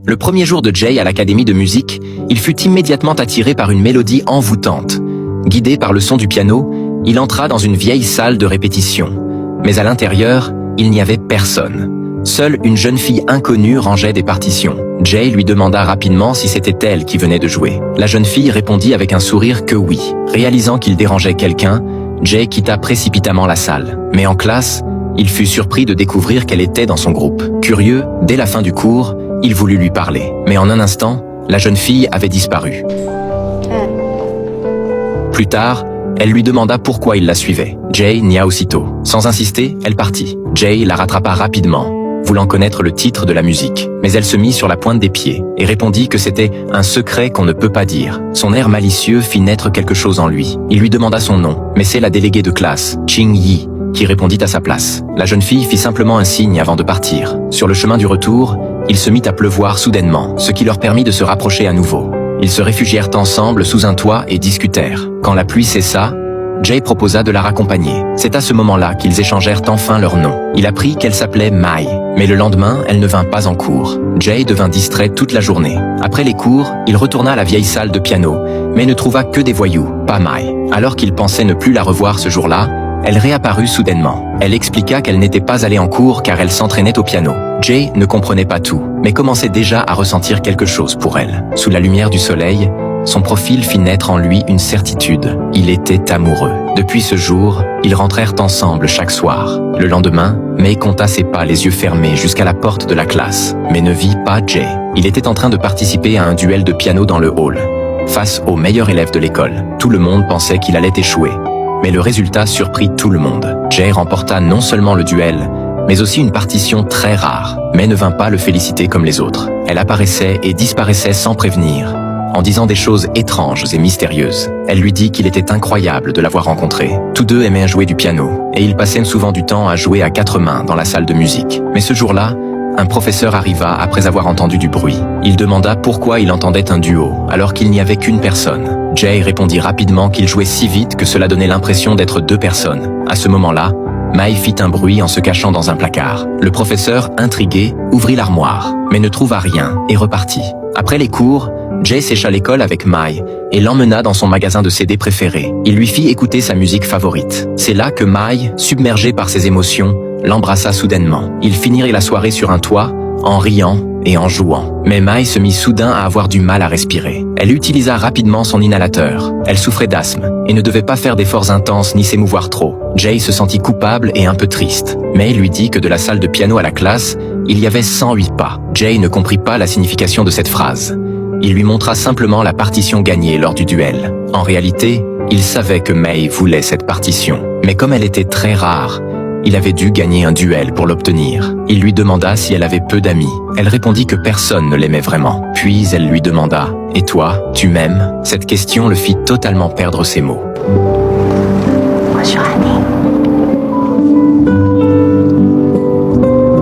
Le premier jour de Jay à l'académie de musique, il fut immédiatement attiré par une mélodie envoûtante. Guidé par le son du piano, il entra dans une vieille salle de répétition. Mais à l'intérieur, il n'y avait personne. Seule une jeune fille inconnue rangeait des partitions. Jay lui demanda rapidement si c'était elle qui venait de jouer. La jeune fille répondit avec un sourire que oui. Réalisant qu'il dérangeait quelqu'un, Jay quitta précipitamment la salle. Mais en classe, il fut surpris de découvrir qu'elle était dans son groupe. Curieux, dès la fin du cours, il voulut lui parler. Mais en un instant, la jeune fille avait disparu. Plus tard, elle lui demanda pourquoi il la suivait. Jay nia aussitôt. Sans insister, elle partit. Jay la rattrapa rapidement, voulant connaître le titre de la musique. Mais elle se mit sur la pointe des pieds et répondit que c'était un secret qu'on ne peut pas dire. Son air malicieux fit naître quelque chose en lui. Il lui demanda son nom, mais c'est la déléguée de classe, Ching Yi, qui répondit à sa place. La jeune fille fit simplement un signe avant de partir. Sur le chemin du retour, il se mit à pleuvoir soudainement, ce qui leur permit de se rapprocher à nouveau. Ils se réfugièrent ensemble sous un toit et discutèrent. Quand la pluie cessa, Jay proposa de la raccompagner. C'est à ce moment-là qu'ils échangèrent enfin leur nom. Il apprit qu'elle s'appelait Mai, mais le lendemain, elle ne vint pas en cours. Jay devint distrait toute la journée. Après les cours, il retourna à la vieille salle de piano, mais ne trouva que des voyous, pas Mai. Alors qu'il pensait ne plus la revoir ce jour-là, elle réapparut soudainement. Elle expliqua qu'elle n'était pas allée en cours car elle s'entraînait au piano. Jay ne comprenait pas tout, mais commençait déjà à ressentir quelque chose pour elle. Sous la lumière du soleil, son profil fit naître en lui une certitude. Il était amoureux. Depuis ce jour, ils rentrèrent ensemble chaque soir. Le lendemain, Mai compta ses pas les yeux fermés jusqu'à la porte de la classe, mais ne vit pas Jay. Il était en train de participer à un duel de piano dans le hall, face au meilleur élève de l'école. Tout le monde pensait qu'il allait échouer. Mais le résultat surprit tout le monde. Jay remporta non seulement le duel, mais aussi une partition très rare. Mai ne vint pas le féliciter comme les autres. Elle apparaissait et disparaissait sans prévenir, en disant des choses étranges et mystérieuses. Elle lui dit qu'il était incroyable de l'avoir rencontré. Tous deux aimaient jouer du piano, et ils passaient souvent du temps à jouer à 4 mains dans la salle de musique. Mais ce jour-là, un professeur arriva après avoir entendu du bruit. Il demanda pourquoi il entendait un duo, alors qu'il n'y avait qu'une personne. Jay répondit rapidement qu'il jouait si vite que cela donnait l'impression d'être 2 personnes. À ce moment-là, Mai fit un bruit en se cachant dans un placard. Le professeur, intrigué, ouvrit l'armoire, mais ne trouva rien et repartit. Après les cours, Jay sécha l'école avec Mai et l'emmena dans son magasin de CD préféré. Il lui fit écouter sa musique favorite. C'est là que Mai, submergée par ses émotions, l'embrassa soudainement. Ils finirent la soirée sur un toit, en riant et en jouant. Mais Mai se mit soudain à avoir du mal à respirer. Elle utilisa rapidement son inhalateur. Elle souffrait d'asthme et ne devait pas faire d'efforts intenses ni s'émouvoir trop. Jay se sentit coupable et un peu triste. Mai lui dit que de la salle de piano à la classe, il y avait 108 pas. Jay ne comprit pas la signification de cette phrase. Il lui montra simplement la partition gagnée lors du duel. En réalité, il savait que Mai voulait cette partition. Mais comme elle était très rare, il avait dû gagner un duel pour l'obtenir. Il lui demanda si elle avait peu d'amis. Elle répondit que personne ne l'aimait vraiment. Puis elle lui demanda « Et toi, tu m'aimes ?» Cette question le fit totalement perdre ses mots.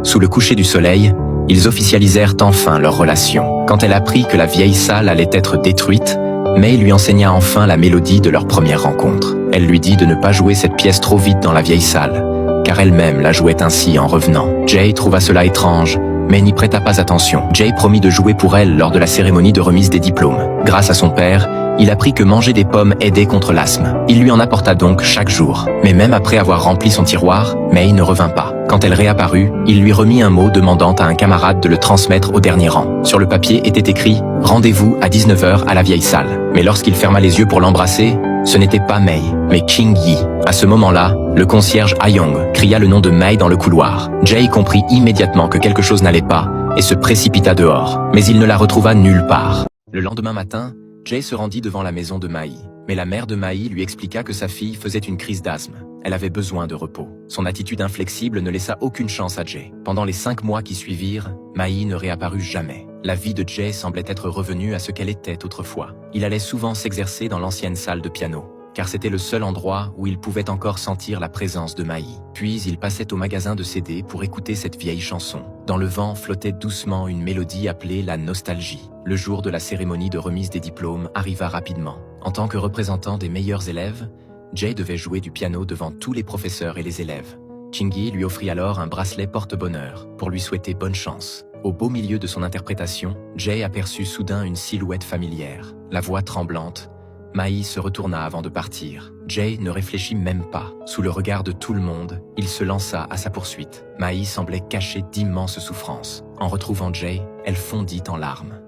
Sous le coucher du soleil, ils officialisèrent enfin leur relation. Quand elle apprit que la vieille salle allait être détruite, Mai lui enseigna enfin la mélodie de leur première rencontre. Elle lui dit de ne pas jouer cette pièce trop vite dans la vieille salle, car elle-même la jouait ainsi en revenant. Jay trouva cela étrange, mais n'y prêta pas attention. Jay promit de jouer pour elle lors de la cérémonie de remise des diplômes. Grâce à son père, il apprit que manger des pommes aidait contre l'asthme. Il lui en apporta donc chaque jour. Mais même après avoir rempli son tiroir, Mai ne revint pas. Quand elle réapparut, il lui remit un mot demandant à un camarade de le transmettre au dernier rang. Sur le papier était écrit « Rendez-vous à 19 h à la vieille salle ». Mais lorsqu'il ferma les yeux pour l'embrasser, ce n'était pas Mai, mais Ching Yi. À ce moment-là, le concierge Ayong cria le nom de Mai dans le couloir. Jay comprit immédiatement que quelque chose n'allait pas et se précipita dehors. Mais il ne la retrouva nulle part. Le lendemain matin, Jay se rendit devant la maison de Mai. Mais la mère de Mai lui expliqua que sa fille faisait une crise d'asthme. Elle avait besoin de repos. Son attitude inflexible ne laissa aucune chance à Jay. Pendant les 5 mois qui suivirent, Mai ne réapparut jamais. La vie de Jay semblait être revenue à ce qu'elle était autrefois. Il allait souvent s'exercer dans l'ancienne salle de piano, car c'était le seul endroit où il pouvait encore sentir la présence de Mai. Puis il passait au magasin de CD pour écouter cette vieille chanson. Dans le vent flottait doucement une mélodie appelée la nostalgie. Le jour de la cérémonie de remise des diplômes arriva rapidement. En tant que représentant des meilleurs élèves, Jay devait jouer du piano devant tous les professeurs et les élèves. Ching Yi lui offrit alors un bracelet porte-bonheur pour lui souhaiter bonne chance. Au beau milieu de son interprétation, Jay aperçut soudain une silhouette familière. La voix tremblante, Mai se retourna avant de partir. Jay ne réfléchit même pas. Sous le regard de tout le monde, il se lança à sa poursuite. Mai semblait cacher d'immenses souffrances. En retrouvant Jay, elle fondit en larmes.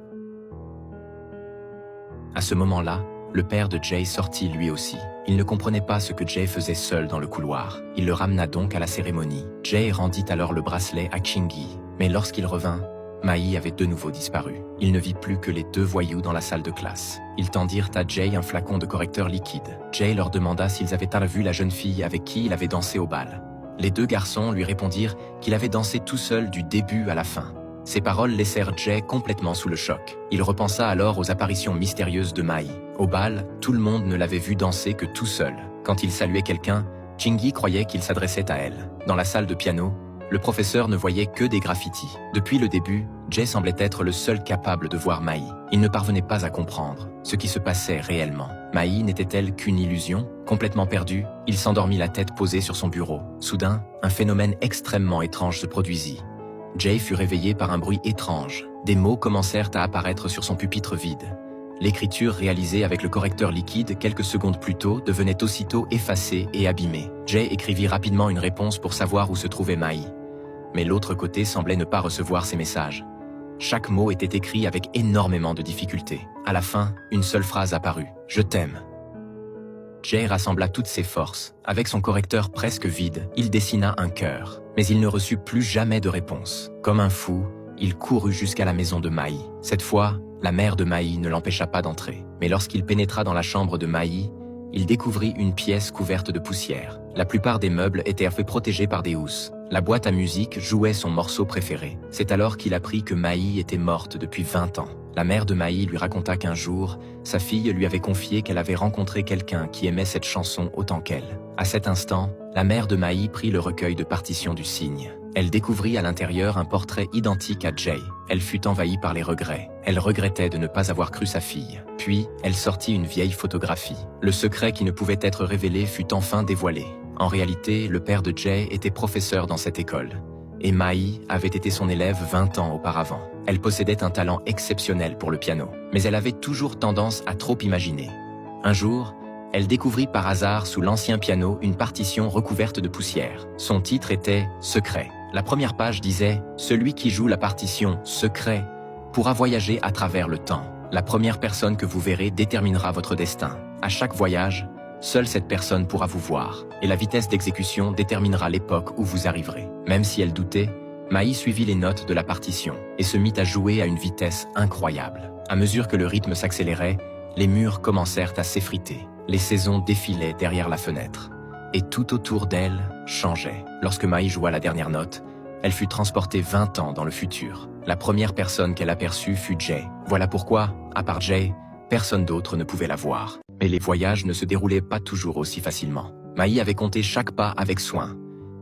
À ce moment-là, le père de Jay sortit lui aussi. Il ne comprenait pas ce que Jay faisait seul dans le couloir. Il le ramena donc à la cérémonie. Jay rendit alors le bracelet à Chingy. Mais lorsqu'il revint, Mai avait de nouveau disparu. Il ne vit plus que les deux voyous dans la salle de classe. Ils tendirent à Jay un flacon de correcteur liquide. Jay leur demanda s'ils avaient vu la jeune fille avec qui il avait dansé au bal. Les deux garçons lui répondirent qu'il avait dansé tout seul du début à la fin. Ces paroles laissèrent Jay complètement sous le choc. Il repensa alors aux apparitions mystérieuses de Mai. Au bal, tout le monde ne l'avait vu danser que tout seul. Quand il saluait quelqu'un, Chingy croyait qu'il s'adressait à elle. Dans la salle de piano, le professeur ne voyait que des graffitis. Depuis le début, Jay semblait être le seul capable de voir Mai. Il ne parvenait pas à comprendre ce qui se passait réellement. Mai n'était-elle qu'une illusion? Complètement perdu, il s'endormit la tête posée sur son bureau. Soudain, un phénomène extrêmement étrange se produisit. Jay fut réveillé par un bruit étrange. Des mots commencèrent à apparaître sur son pupitre vide. L'écriture réalisée avec le correcteur liquide quelques secondes plus tôt devenait aussitôt effacée et abîmée. Jay écrivit rapidement une réponse pour savoir où se trouvait Mai. Mais l'autre côté semblait ne pas recevoir ses messages. Chaque mot était écrit avec énormément de difficulté. À la fin, une seule phrase apparut. « Je t'aime ». Jay rassembla toutes ses forces. Avec son correcteur presque vide, il dessina un cœur. Mais il ne reçut plus jamais de réponse. Comme un fou, il courut jusqu'à la maison de Mai. Cette fois, la mère de Mai ne l'empêcha pas d'entrer. Mais lorsqu'il pénétra dans la chambre de Mai, il découvrit une pièce couverte de poussière. La plupart des meubles étaient protégés par des housses. La boîte à musique jouait son morceau préféré. C'est alors qu'il apprit que Mai était morte depuis 20 ans. La mère de Mai lui raconta qu'un jour, sa fille lui avait confié qu'elle avait rencontré quelqu'un qui aimait cette chanson autant qu'elle. À cet instant, la mère de Mai prit le recueil de partitions du cygne. Elle découvrit à l'intérieur un portrait identique à Jay. Elle fut envahie par les regrets. Elle regrettait de ne pas avoir cru sa fille. Puis, elle sortit une vieille photographie. Le secret qui ne pouvait être révélé fut enfin dévoilé. En réalité, le père de Jay était professeur dans cette école. Et Mai avait été son élève 20 ans auparavant. Elle possédait un talent exceptionnel pour le piano, mais elle avait toujours tendance à trop imaginer. Un jour, elle découvrit par hasard sous l'ancien piano une partition recouverte de poussière. Son titre était « Secret ». La première page disait « Celui qui joue la partition « Secret » pourra voyager à travers le temps. La première personne que vous verrez déterminera votre destin. À chaque voyage, seule cette personne pourra vous voir, et la vitesse d'exécution déterminera l'époque où vous arriverez. » Même si elle doutait, Mai suivit les notes de la partition et se mit à jouer à une vitesse incroyable. À mesure que le rythme s'accélérait, les murs commencèrent à s'effriter. Les saisons défilaient derrière la fenêtre. Et tout autour d'elle changeait. Lorsque Mai joua la dernière note, elle fut transportée 20 ans dans le futur. La première personne qu'elle aperçut fut Jay. Voilà pourquoi, à part Jay, personne d'autre ne pouvait la voir. Mais les voyages ne se déroulaient pas toujours aussi facilement. Mai avait compté chaque pas avec soin.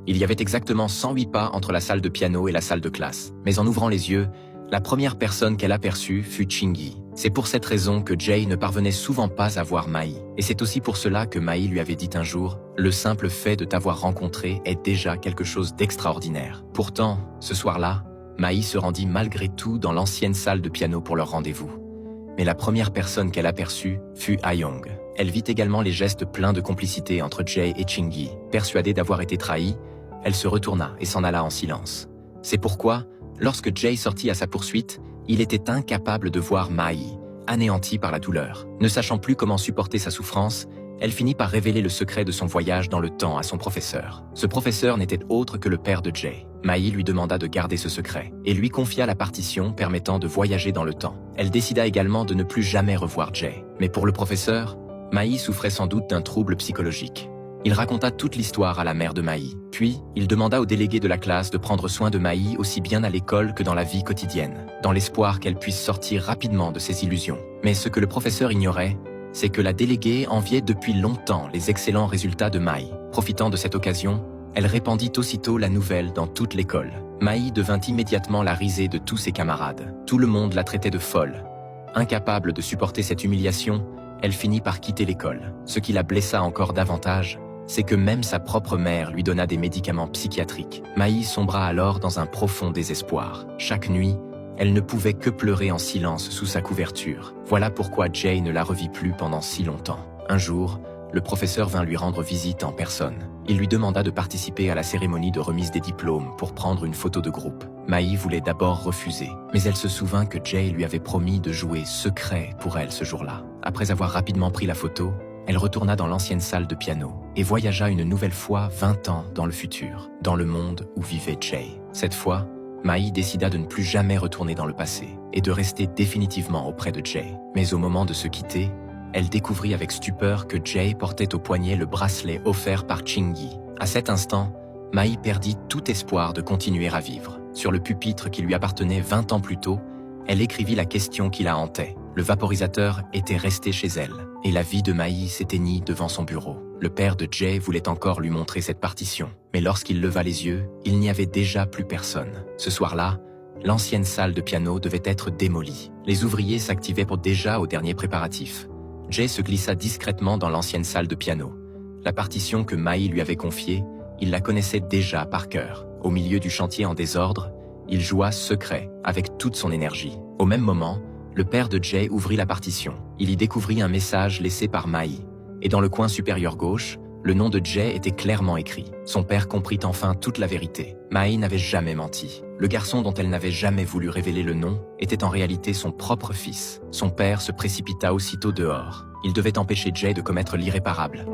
Il y avait exactement 108 pas entre la salle de piano et la salle de classe. Mais en ouvrant les yeux, la première personne qu'elle aperçut fut Chingy. C'est pour cette raison que Jay ne parvenait souvent pas à voir Mai. Et c'est aussi pour cela que Mai lui avait dit un jour « Le simple fait de t'avoir rencontré est déjà quelque chose d'extraordinaire ». Pourtant, ce soir-là, Mai se rendit malgré tout dans l'ancienne salle de piano pour leur rendez-vous. Mais la première personne qu'elle aperçut fut Ha-young. Elle vit également les gestes pleins de complicité entre Jay et Chingy. Persuadée d'avoir été trahie, elle se retourna et s'en alla en silence. C'est pourquoi, lorsque Jay sortit à sa poursuite, il était incapable de voir Mai, anéantie par la douleur. Ne sachant plus comment supporter sa souffrance, elle finit par révéler le secret de son voyage dans le temps à son professeur. Ce professeur n'était autre que le père de Jay. Mai lui demanda de garder ce secret et lui confia la partition permettant de voyager dans le temps. Elle décida également de ne plus jamais revoir Jay. Mais pour le professeur, Mai souffrait sans doute d'un trouble psychologique. Il raconta toute l'histoire à la mère de Mai. Puis, il demanda aux délégués de la classe de prendre soin de Mai aussi bien à l'école que dans la vie quotidienne, dans l'espoir qu'elle puisse sortir rapidement de ses illusions. Mais ce que le professeur ignorait, c'est que la déléguée enviait depuis longtemps les excellents résultats de Mai. Profitant de cette occasion, elle répandit aussitôt la nouvelle dans toute l'école. Mai devint immédiatement la risée de tous ses camarades. Tout le monde la traitait de folle. Incapable de supporter cette humiliation, elle finit par quitter l'école. Ce qui la blessa encore davantage, c'est que même sa propre mère lui donna des médicaments psychiatriques. Mai sombra alors dans un profond désespoir. Chaque nuit, Elle ne pouvait que pleurer en silence sous sa couverture. Voilà pourquoi Jay ne la revit plus pendant si longtemps. Un jour, le professeur vint lui rendre visite en personne. Il lui demanda de participer à la cérémonie de remise des diplômes pour prendre une photo de groupe. Mai voulait d'abord refuser, mais elle se souvint que Jay lui avait promis de jouer secret pour elle ce jour-là. Après avoir rapidement pris la photo, elle retourna dans l'ancienne salle de piano et voyagea une nouvelle fois 20 ans dans le futur, dans le monde où vivait Jay. Cette fois, Mai décida de ne plus jamais retourner dans le passé et de rester définitivement auprès de Jay. Mais au moment de se quitter, elle découvrit avec stupeur que Jay portait au poignet le bracelet offert par Chingy. À cet instant, Mai perdit tout espoir de continuer à vivre. Sur le pupitre qui lui appartenait 20 ans plus tôt, elle écrivit la question qui la hantait. Le vaporisateur était resté chez elle, et la vie de Mai s'éteignit devant son bureau. Le père de Jay voulait encore lui montrer cette partition, mais lorsqu'il leva les yeux, il n'y avait déjà plus personne. Ce soir-là, l'ancienne salle de piano devait être démolie. Les ouvriers s'activaient déjà aux derniers préparatifs. Jay se glissa discrètement dans l'ancienne salle de piano. La partition que Mai lui avait confiée, il la connaissait déjà par cœur. Au milieu du chantier en désordre, il joua secret avec toute son énergie. Au même moment, le père de Jay ouvrit la partition. Il y découvrit un message laissé par Mai. Et dans le coin supérieur gauche, le nom de Jay était clairement écrit. Son père comprit enfin toute la vérité. Mai n'avait jamais menti. Le garçon dont elle n'avait jamais voulu révéler le nom était en réalité son propre fils. Son père se précipita aussitôt dehors. Il devait empêcher Jay de commettre l'irréparable.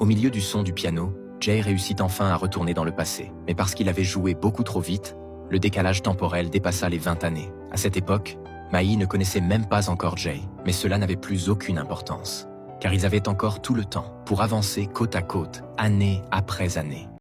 Au milieu du son du piano, Jay réussit enfin à retourner dans le passé. Mais parce qu'il avait joué beaucoup trop vite, le décalage temporel dépassa les 20 années. À cette époque, Mai ne connaissait même pas encore Jay, mais cela n'avait plus aucune importance, car ils avaient encore tout le temps pour avancer côte à côte, année après année.